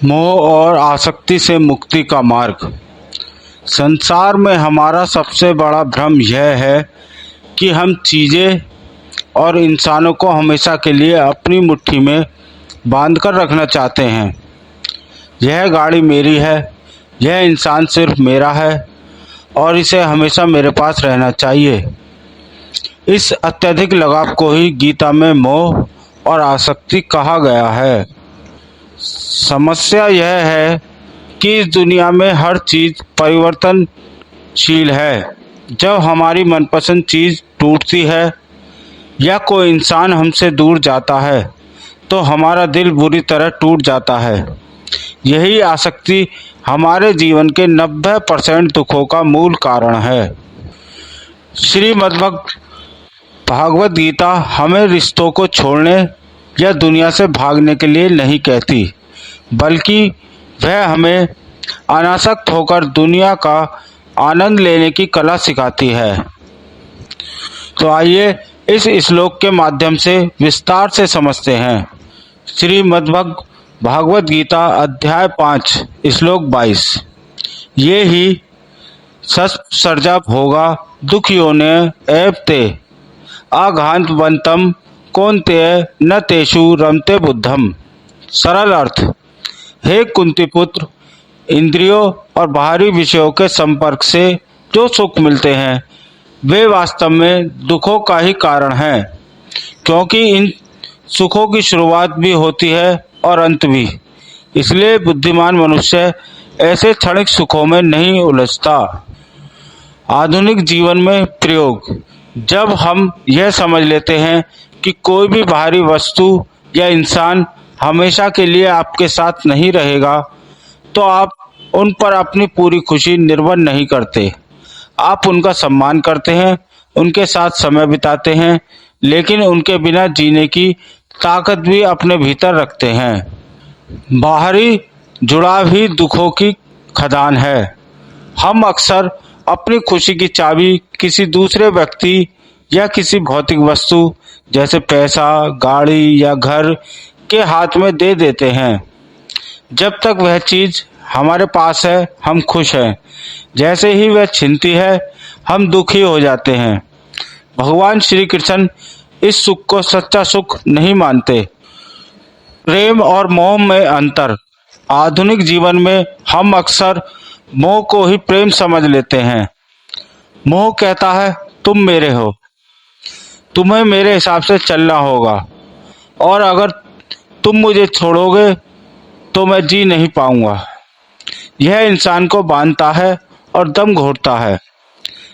मोह और आसक्ति से मुक्ति का मार्ग। संसार में हमारा सबसे बड़ा भ्रम यह है कि हम चीज़ें और इंसानों को हमेशा के लिए अपनी मुट्ठी में बांध कर रखना चाहते हैं। यह गाड़ी मेरी है, यह इंसान सिर्फ मेरा है और इसे हमेशा मेरे पास रहना चाहिए। इस अत्यधिक लगाव को ही गीता में मोह और आसक्ति कहा गया है। समस्या यह है कि इस दुनिया में हर चीज़ परिवर्तनशील है। जब हमारी मनपसंद चीज़ टूटती है या कोई इंसान हमसे दूर जाता है तो हमारा दिल बुरी तरह टूट जाता है। यही आसक्ति हमारे जीवन के 90% दुखों का मूल कारण है। भागवत गीता हमें रिश्तों को छोड़ने या दुनिया से भागने के लिए नहीं कहती, बल्कि वह हमें अनासक्त होकर दुनिया का आनंद लेने की कला सिखाती है। तो आइए इस श्लोक के माध्यम से विस्तार से समझते हैं। भागवत गीता अध्याय 5 श्लोक 22। ये ही सर्जा भोगा दुखयोने एवते आघातवंतम कौन्तेय न तेषु रमते बुद्धम। सरल अर्थ, हे कुंती पुत्र, इंद्रियों और बाहरी विषयों के संपर्क से जो सुख मिलते हैं वे वास्तव में दुखों का ही कारण हैं, क्योंकि इन सुखों की शुरुआत भी होती है और अंत भी। इसलिए बुद्धिमान मनुष्य ऐसे क्षणिक सुखों में नहीं उलझता। आधुनिक जीवन में प्रयोग। जब हम यह समझ लेते हैं कि कोई भी बाहरी वस्तु या इंसान हमेशा के लिए आपके साथ नहीं रहेगा, तो आप उन पर अपनी पूरी खुशी निर्भर नहीं करते। आप उनका सम्मान करते हैं, उनके साथ समय बिताते हैं, लेकिन उनके बिना जीने की ताकत भी अपने भीतर रखते हैं। बाहरी जुड़ाव ही दुखों की खदान है। हम अक्सर अपनी खुशी की चाबी किसी दूसरे व्यक्ति या किसी भौतिक वस्तु जैसे पैसा, गाड़ी या घर के हाथ में दे देते हैं। जब तक वह चीज़ हमारे पास है हम खुश हैं, जैसे ही वह छिनती है हम दुखी हो जाते हैं। भगवान श्री कृष्ण इस सुख को सच्चा सुख नहीं मानते। प्रेम और मोह में अंतर। आधुनिक जीवन में हम अक्सर मोह को ही प्रेम समझ लेते हैं। मोह कहता है तुम मेरे हो, तुम्हें मेरे हिसाब से चलना होगा, और अगर तुम मुझे छोड़ोगे तो मैं जी नहीं पाऊंगा। यह इंसान को बांधता है और दम घोटता है।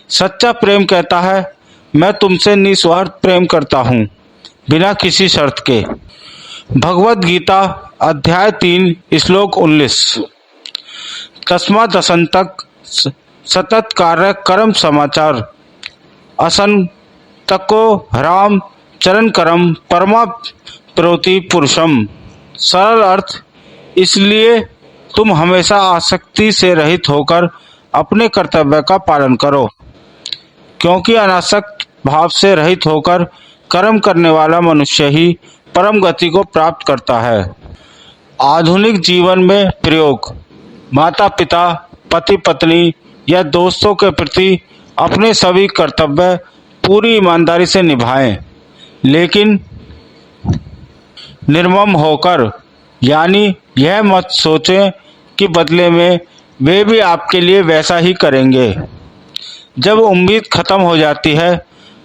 सच्चा प्रेम कहता है मैं तुमसे निस्वार्थ प्रेम करता हूँ, बिना किसी शर्त के। भगवत गीता अध्याय 3 श्लोक 19। तस्मात् असंतक सतत कार्य कर्म समाचार असंतको राम चरण करम परमा प्रोति पुरुषम। सरल अर्थ, इसलिए तुम हमेशा आसक्ति से रहित होकर अपने कर्तव्य का पालन करो, क्योंकि अनासक्त भाव से रहित होकर कर्म करने वाला मनुष्य ही परम गति को प्राप्त करता है। आधुनिक जीवन में प्रयोग। माता पिता, पति पत्नी या दोस्तों के प्रति अपने सभी कर्तव्य पूरी ईमानदारी से निभाएं, लेकिन निर्मम होकर, यानी यह मत सोचें कि बदले में वे भी आपके लिए वैसा ही करेंगे। जब उम्मीद खत्म हो जाती है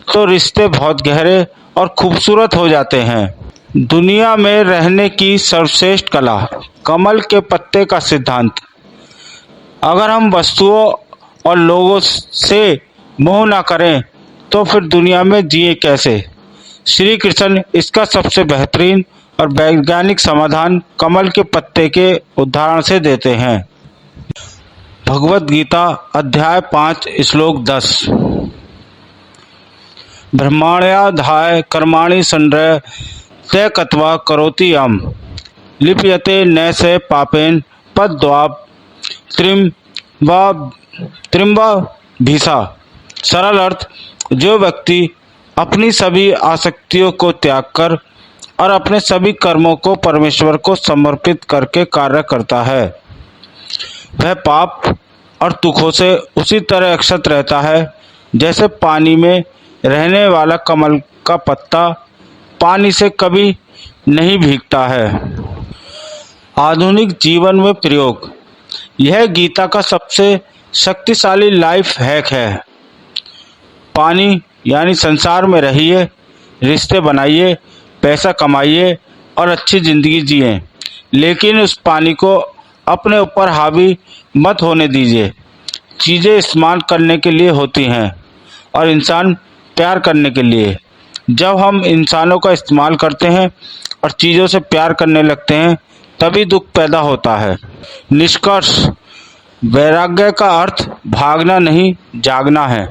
तो रिश्ते बहुत गहरे और खूबसूरत हो जाते हैं। दुनिया में रहने की सर्वश्रेष्ठ कला। कमल के पत्ते का सिद्धांत। अगर हम वस्तुओं और लोगों से मोह ना करें तो फिर दुनिया में जिए कैसे। श्री कृष्ण इसका सबसे बेहतरीन और वैज्ञानिक समाधान कमल के पत्ते के उदाहरण से देते हैं। भगवत गीता अध्याय 5 श्लोक 10। ब्रह्मण्याधाय कर्माणि संग्रह तय कत्वा करोति यम लिप्यते न से पापेन पद्वाप त्रिम्बा भीसा। सरल अर्थ, जो व्यक्ति अपनी सभी आसक्तियों को त्याग कर और अपने सभी कर्मों को परमेश्वर को समर्पित करके कार्य करता है। वह पाप और दुखों से उसी तरह अक्षत रहता है जैसे पानी में रहने वाला कमल का पत्ता पानी से कभी नहीं भीगता है। आधुनिक जीवन में प्रयोग। यह गीता का सबसे शक्तिशाली लाइफ हैक है। पानी यानी संसार में रहिए, रिश्ते बनाइए, पैसा कमाइए और अच्छी ज़िंदगी जिए, लेकिन उस पानी को अपने ऊपर हावी मत होने दीजिए। चीज़ें इस्तेमाल करने के लिए होती हैं और इंसान प्यार करने के लिए। जब हम इंसानों का इस्तेमाल करते हैं और चीज़ों से प्यार करने लगते हैं तभी दुख पैदा होता है। निष्कर्ष, वैराग्य का अर्थ भागना नहीं, जागना है।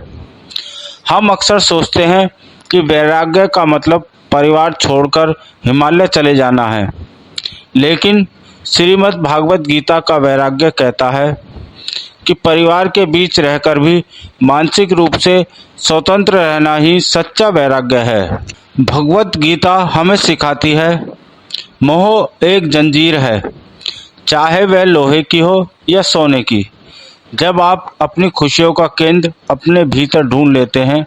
हम अक्सर सोचते हैं कि वैराग्य का मतलब परिवार छोड़कर हिमालय चले जाना है, लेकिन श्रीमद् भागवत गीता का वैराग्य कहता है कि परिवार के बीच रहकर भी मानसिक रूप से स्वतंत्र रहना ही सच्चा वैराग्य है। भगवत गीता हमें सिखाती है, मोह एक जंजीर है, चाहे वह लोहे की हो या सोने की। जब आप अपनी खुशियों का केंद्र अपने भीतर ढूंढ लेते हैं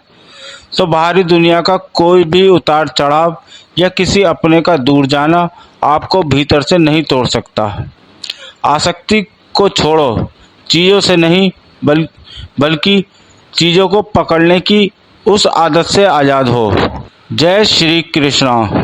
तो बाहरी दुनिया का कोई भी उतार चढ़ाव या किसी अपने का दूर जाना आपको भीतर से नहीं तोड़ सकता। आसक्ति को छोड़ो, चीज़ों से नहीं बल्कि चीज़ों को पकड़ने की उस आदत से आज़ाद हो। जय श्री कृष्णा।